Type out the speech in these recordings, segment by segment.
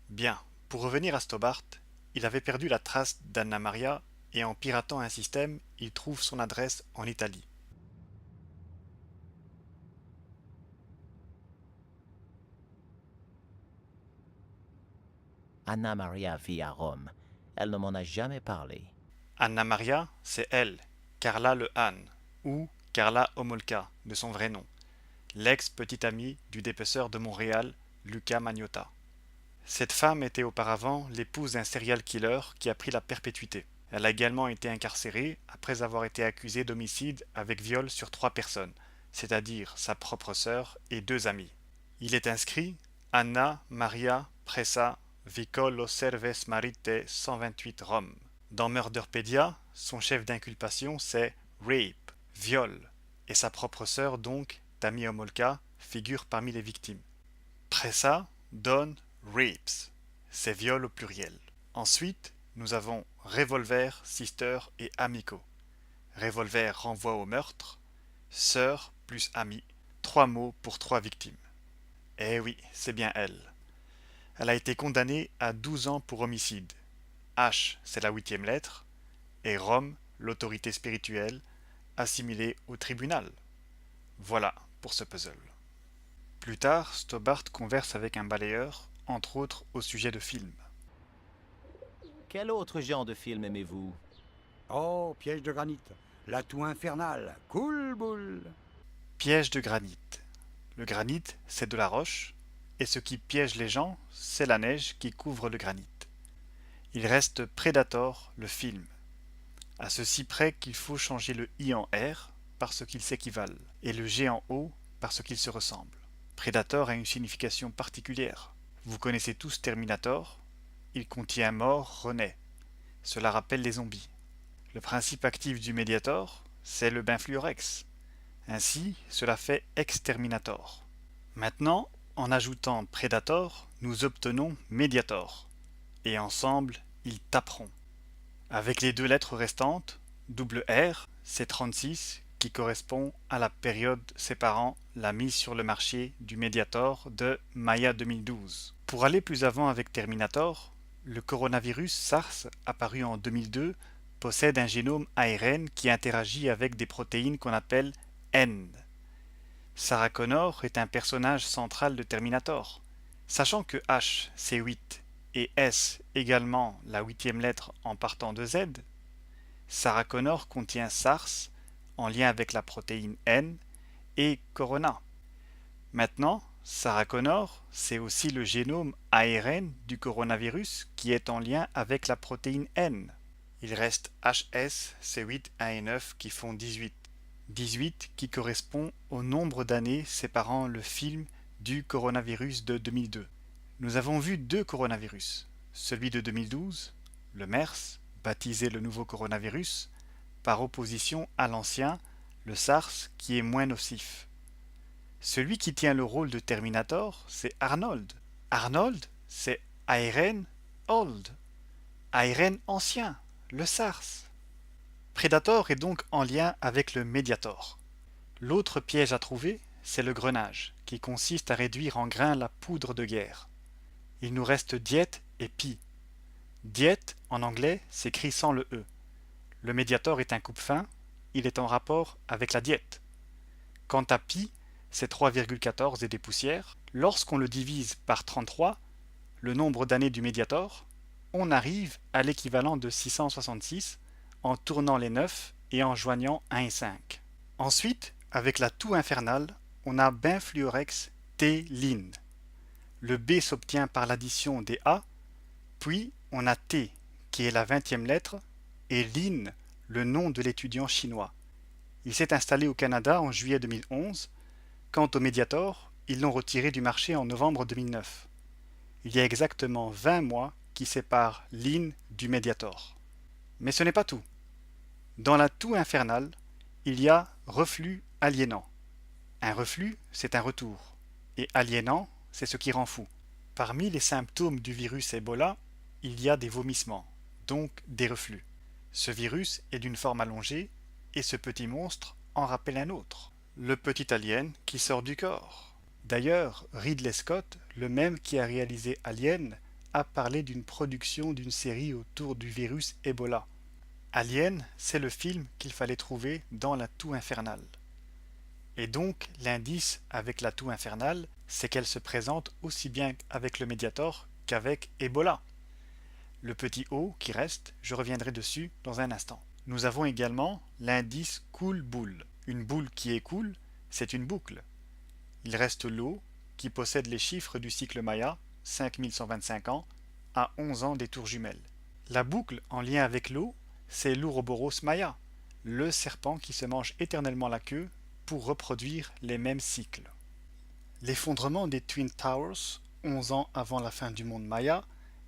Bien, pour revenir à Stobart, il avait perdu la trace d'Anna Maria et en piratant un système, il trouve son adresse en Italie. Anna Maria vit à Rome. Elle ne m'en a jamais parlé. Anna Maria, c'est elle, Carla Le Han, ou Carla Homolka, de son vrai nom, l'ex-petite amie du dépeceur de Montréal, Luca Magnotta. Cette femme était auparavant l'épouse d'un serial killer qui a pris la perpétuité. Elle a également été incarcérée après avoir été accusée d'homicide avec viol sur 3 personnes, c'est-à-dire sa propre sœur et 2 amis. Il est inscrit Anna Maria Pressa Vicolo Serves Marite 128 Rome. Dans Murderpedia, son chef d'inculpation c'est rape, viol, et sa propre sœur donc, Tammy Homolka, figure parmi les victimes. Pressa donne rapes, c'est viol au pluriel. Ensuite, nous avons revolver, sister et amico. Revolver renvoie au meurtre, sœur plus ami, 3 mots pour 3 victimes. Eh oui, c'est bien elle. Elle a été condamnée à 12 ans pour homicide. H, c'est la 8e lettre, et Rome, l'autorité spirituelle, assimilée au tribunal. Voilà pour ce puzzle. Plus tard, Stobart converse avec un balayeur, entre autres au sujet de films. Quel autre genre de film aimez-vous? Oh, piège de granit. L'atout infernal. Cool boule. Piège de granit. Le granit, c'est de la roche, et ce qui piège les gens, c'est la neige qui couvre le granit. Il reste Predator, le film, à ceci près qu'il faut changer le i en r parce qu'ils s'équivalent, et le g en o parce qu'ils se ressemblent. Predator a une signification particulière. Vous connaissez tous Terminator, il contient mort, renaît. Cela rappelle les zombies. Le principe actif du Mediator, c'est le Benfluorex. Ainsi, cela fait Exterminator. Maintenant, en ajoutant Predator, nous obtenons Mediator. Et ensemble, ils taperont. Avec les 2 lettres restantes, double R, c'est 36, qui correspond à la période séparant la mise sur le marché du Mediator de Maya 2012. Pour aller plus avant avec Terminator, le coronavirus SARS, apparu en 2002, possède un génome ARN qui interagit avec des protéines qu'on appelle N. Sarah Connor est un personnage central de Terminator. Sachant que H c'est 8 et S également la 8e lettre en partant de Z, Sarah Connor contient SARS en lien avec la protéine N et Corona. Maintenant, Sarah Connor, c'est aussi le génome ARN du coronavirus qui est en lien avec la protéine N. Il reste HS, C8, 1 et 9 qui font 18. 18 qui correspond au nombre d'années séparant le film du coronavirus de 2002. Nous avons vu 2 coronavirus. Celui de 2012, le MERS, baptisé le nouveau coronavirus, par opposition à l'ancien, le SARS, qui est moins nocif. Celui qui tient le rôle de Terminator, c'est Arnold. Arnold, c'est ARN old, ARN ancien, le SARS. Predator est donc en lien avec le Mediator. L'autre piège à trouver, c'est le grenage, qui consiste à réduire en grains la poudre de guerre. Il nous reste diète et pi. Diète, en anglais, s'écrit sans le E. Le Mediator est un coupe-fin, il est en rapport avec la diète. Quant à pi, c'est 3,14 et des poussières. Lorsqu'on le divise par 33, le nombre d'années du Mediator, on arrive à l'équivalent de 666 en tournant les 9 et en joignant 1 et 5. Ensuite, avec la toux infernale, on a Benfluorex T-Lin. Le B s'obtient par l'addition des A, puis on a T, qui est la 20e lettre, et Lin, le nom de l'étudiant chinois. Il s'est installé au Canada en juillet 2011. Quant au Mediator, ils l'ont retiré du marché en novembre 2009. Il y a exactement 20 mois qui séparent Lin du Mediator. Mais ce n'est pas tout. Dans la toux infernale, il y a reflux aliénant. Un reflux, c'est un retour. Et aliénant, c'est ce qui rend fou. Parmi les symptômes du virus Ebola, il y a des vomissements, donc des reflux. Ce virus est d'une forme allongée, et ce petit monstre en rappelle un autre. Le petit alien qui sort du corps. D'ailleurs, Ridley Scott, le même qui a réalisé Alien, a parlé d'une production d'une série autour du virus Ebola. Alien, c'est le film qu'il fallait trouver dans la toux infernale. Et donc, l'indice avec la toux infernale, c'est qu'elle se présente aussi bien avec le Mediator qu'avec Ebola. Le petit O qui reste, je reviendrai dessus dans un instant. Nous avons également l'indice cool boule. Une boule qui est cool, c'est une boucle. Il reste l'O qui possède les chiffres du cycle Maya, 5125 ans, à 11 ans des tours jumelles. La boucle en lien avec l'O, c'est l'Ouroboros Maya, le serpent qui se mange éternellement la queue pour reproduire les mêmes cycles. L'effondrement des Twin Towers, 11 ans avant la fin du monde Maya,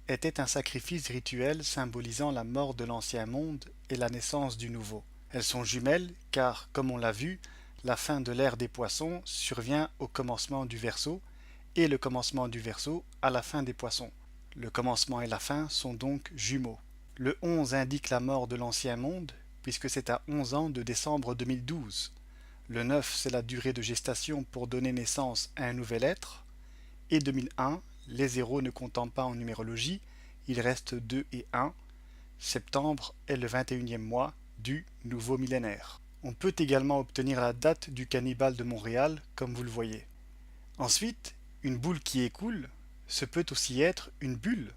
était un sacrifice rituel symbolisant la mort de l'ancien monde et la naissance du nouveau. Elles sont jumelles car, comme on l'a vu, la fin de l'ère des poissons survient au commencement du Verseau et le commencement du Verseau à la fin des poissons. Le commencement et la fin sont donc jumeaux. Le 11 indique la mort de l'ancien monde puisque c'est à 11 ans de décembre 2012. Le 9 c'est la durée de gestation pour donner naissance à un nouvel être. Et 2001, les zéros ne comptant pas en numérologie, il reste 2 et 1. Septembre est le 21e mois du nouveau millénaire. On peut également obtenir la date du cannibale de Montréal, comme vous le voyez. Ensuite, une boule qui écoule, ce peut aussi être une bulle.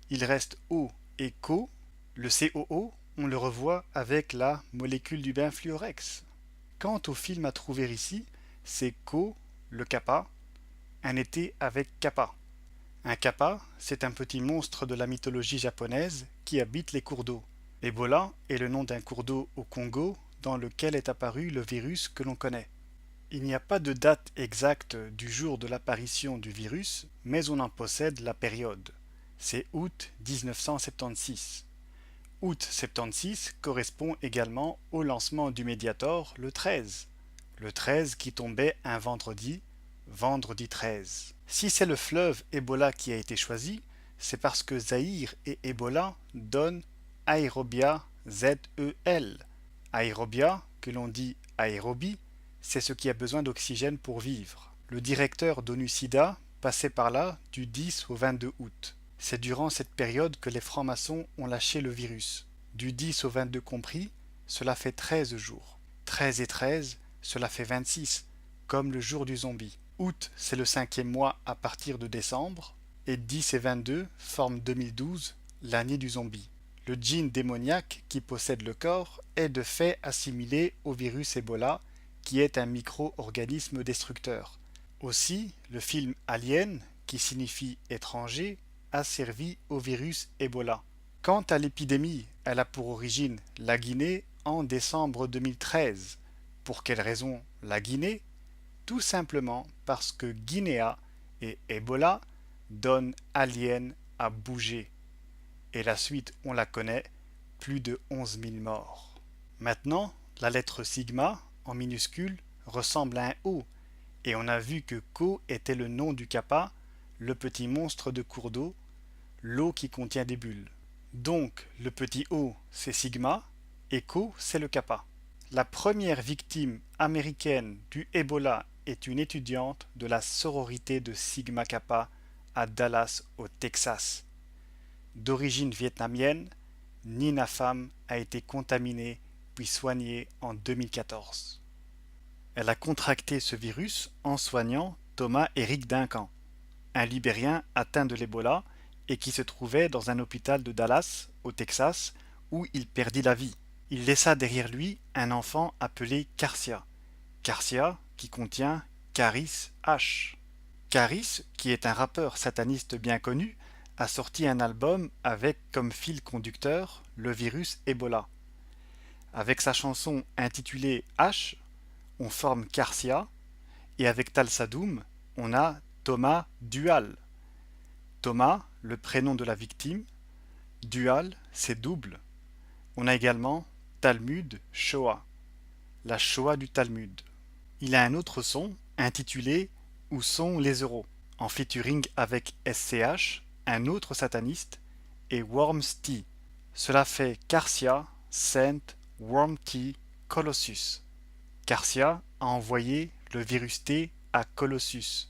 Il reste O et CO. Le COO, on le revoit avec la molécule du benfluorex. Quant au film à trouver ici, c'est CO, le kappa, un été avec kappa. Un kappa, c'est un petit monstre de la mythologie japonaise qui habite les cours d'eau. Ebola est le nom d'un cours d'eau au Congo dans lequel est apparu le virus que l'on connaît. Il n'y a pas de date exacte du jour de l'apparition du virus, mais on en possède la période. C'est août 1976. Août 76 correspond également au lancement du Mediator le 13. Le 13 qui tombait un vendredi 13. Si c'est le fleuve Ebola qui a été choisi, c'est parce que Zaïre et Ebola donnent Aérobia ZEL. Aérobia, que l'on dit aérobie, c'est ce qui a besoin d'oxygène pour vivre. Le directeur d'ONU-SIDA passait par là du 10 au 22 août. C'est durant cette période que les francs-maçons ont lâché le virus. Du 10 au 22 compris, cela fait 13 jours. 13 et 13, cela fait 26, comme le jour du zombie. Août, c'est le 5e mois à partir de décembre, et 10 et 22 forment 2012, l'année du zombie. Le gène démoniaque qui possède le corps est de fait assimilé au virus Ebola, qui est un micro-organisme destructeur. Aussi, le film Alien, qui signifie étranger, a servi au virus Ebola. Quant à l'épidémie, elle a pour origine la Guinée en décembre 2013. Pour quelle raison la Guinée? Tout simplement parce que Guinea et Ebola donnent alien à bouger. Et la suite, on la connaît, plus de 11 000 morts. Maintenant, la lettre sigma, en minuscule, ressemble à un O, et on a vu que Ko était le nom du kappa, le petit monstre de cours d'eau, l'eau qui contient des bulles. Donc, le petit O, c'est sigma, et Ko, c'est le kappa. La première victime américaine du Ebola est une étudiante de la sororité de Sigma Kappa à Dallas, au Texas. D'origine vietnamienne, Nina Pham a été contaminée puis soignée en 2014. Elle a contracté ce virus en soignant Thomas Eric Duncan, un Libérien atteint de l'Ebola et qui se trouvait dans un hôpital de Dallas, au Texas, où il perdit la vie. Il laissa derrière lui un enfant appelé Karsia. Karsia qui contient Karis H. Karis, qui est un rappeur sataniste bien connu, a sorti un album avec comme fil conducteur le virus Ebola. Avec sa chanson intitulée H, on forme Karsia, et avec Talsadoum, on a Thomas Dual. Thomas, le prénom de la victime, Dual, c'est double. On a également Talmud Shoah, la Shoah du Talmud. Il a un autre son intitulé Où sont les euros, en featuring avec SCH, un autre sataniste, et Wormsty. Cela fait Karsia, Saint, Wormty, Colossus. Karsia a envoyé le virus T à Colossus.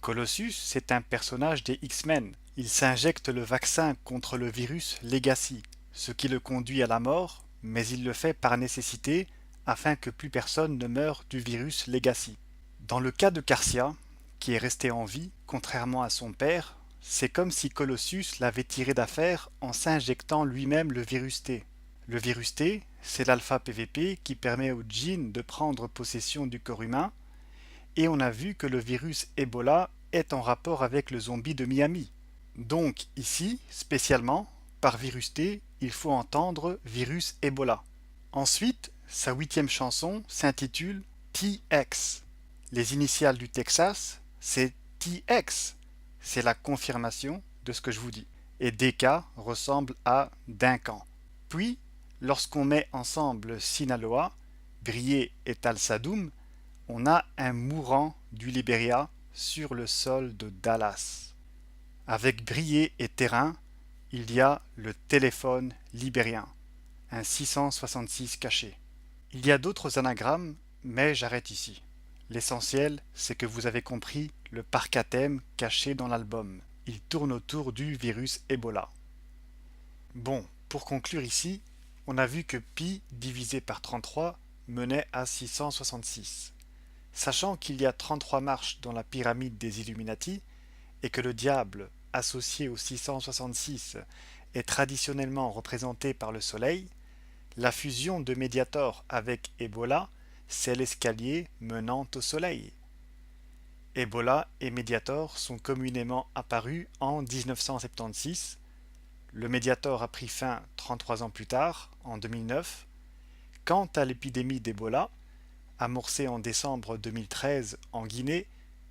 Colossus, c'est un personnage des X-Men, Il s'injecte le vaccin contre le virus Legacy, ce qui le conduit à la mort, mais il le fait par nécessité afin que plus personne ne meure du virus Legacy. Dans le cas de Carcia, qui est resté en vie, contrairement à son père, c'est comme si Colossus l'avait tiré d'affaire en s'injectant lui-même le virus T. Le virus T, c'est l'alpha PVP qui permet au djinn de prendre possession du corps humain, et on a vu que le virus Ebola est en rapport avec le zombie de Miami. Donc ici, spécialement, par virus T, il faut entendre virus Ebola. Ensuite, sa 8e chanson s'intitule TX. Les initiales du Texas, c'est TX. C'est la confirmation de ce que je vous dis. Et DK ressemble à Duncan. Puis, lorsqu'on met ensemble Sinaloa, Briey et Talsadoum, on a un mourant du Libéria sur le sol de Dallas. Avec Briey et Terrain, il y a le téléphone libérien, un 666 caché. Il y a d'autres anagrammes, mais j'arrête ici. L'essentiel, c'est que vous avez compris le parc à thème caché dans l'album. Il tourne autour du virus Ebola. Bon, pour conclure ici, on a vu que pi divisé par 33 menait à 666. Sachant qu'il y a 33 marches dans la pyramide des Illuminati et que le diable, associé au 666, est traditionnellement représenté par le soleil, la fusion de Mediator avec Ebola, c'est l'escalier menant au soleil. Ebola et Mediator sont communément apparus en 1976. Le Mediator a pris fin 33 ans plus tard, en 2009. Quant à l'épidémie d'Ebola, amorcée en décembre 2013 en Guinée,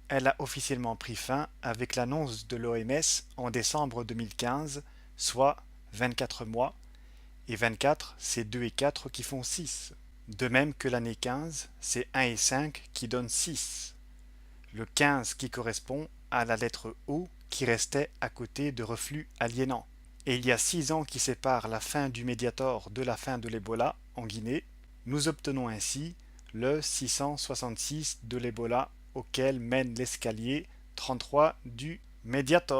elle a officiellement pris fin avec l'annonce de l'OMS en décembre 2015, soit 24 mois, et 24, c'est 2 et 4 qui font 6. De même que l'année 15, c'est 1 et 5 qui donnent 6. Le 15 qui correspond à la lettre O qui restait à côté de reflux aliénant. Et il y a 6 ans qui séparent la fin du Mediator de la fin de l'Ebola en Guinée. Nous obtenons ainsi le 666 de l'Ebola auquel mène l'escalier 33 du Mediator.